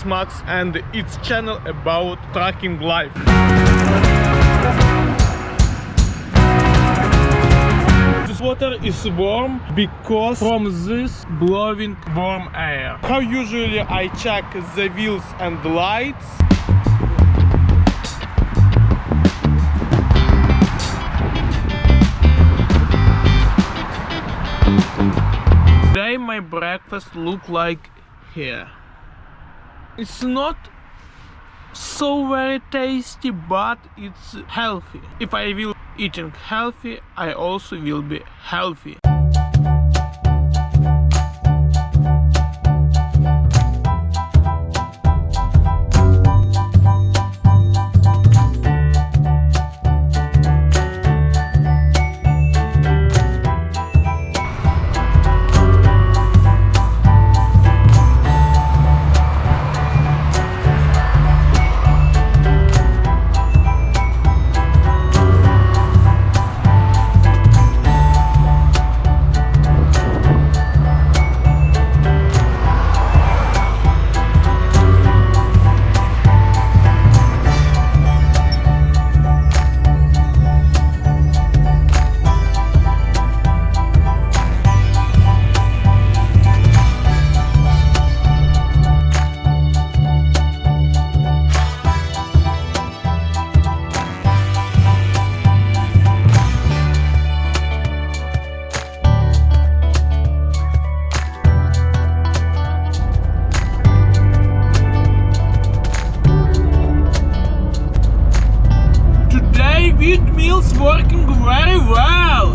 Max and its channel about trucking life. This water is warm because from this blowing warm air. How usually I check the wheels and lights. Today my breakfast look like here. It's not so very tasty, but it's healthy. If I will eating healthy, I also will be healthy. Wheels working very well.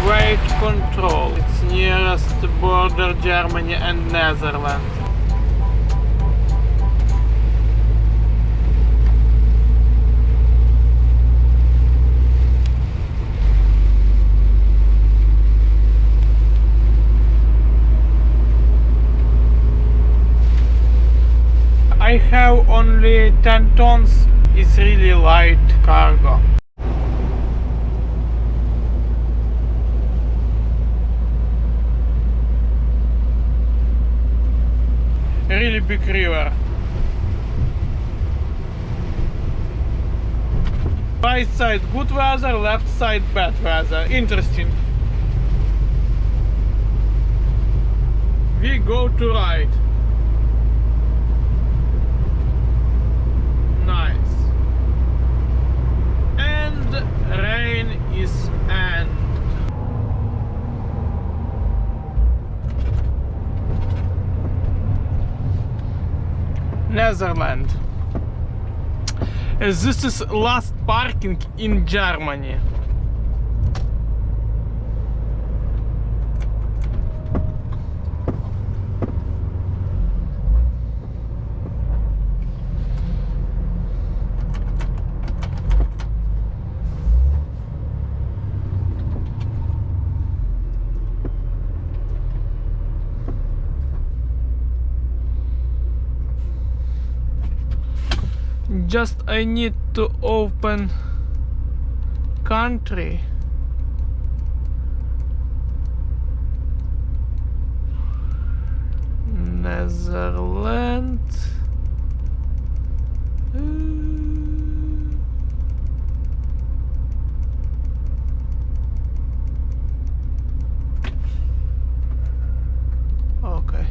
Weight control. It's nearest border Germany and Netherlands. I have only 10 tons. It's really light cargo. Really big river. Right side good weather, left side bad weather. Interesting. We go to right. Nice. And rain is end. Netherlands. This is last parking in Germany. Just I need to open country. Netherlands. Okay.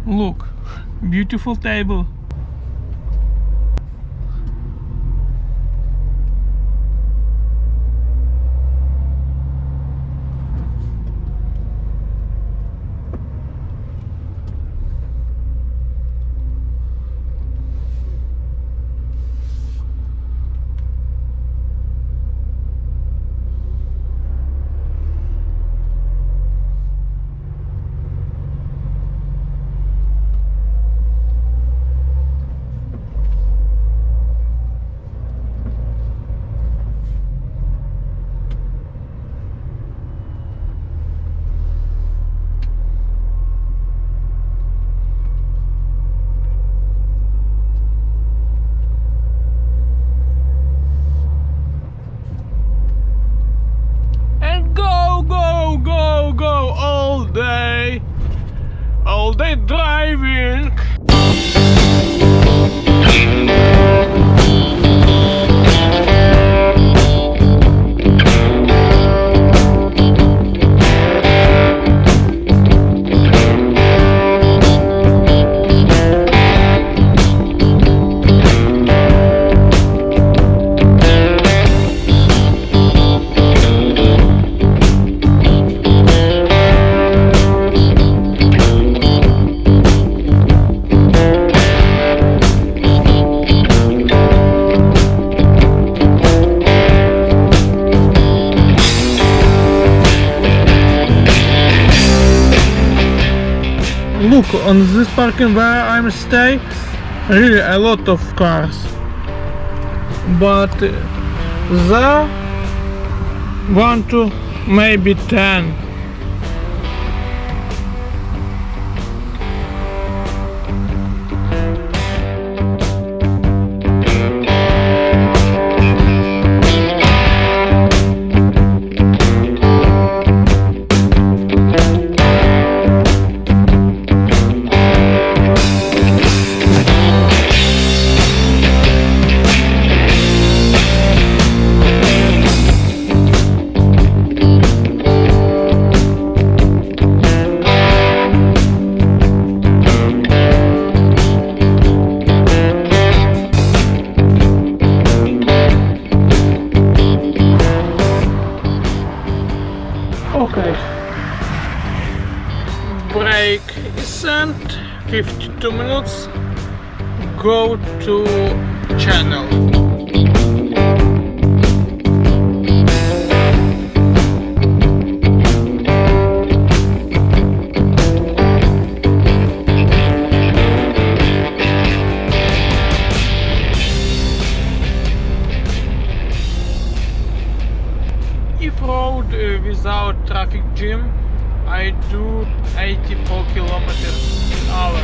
Look, beautiful table. And go all day driving. Look, on this parking where I'm stay, really a lot of cars, but there 1 to maybe 10. Okay, break is sent, 52 minutes, go to channel. If road without traffic jam, I do 84 kilometers an hour.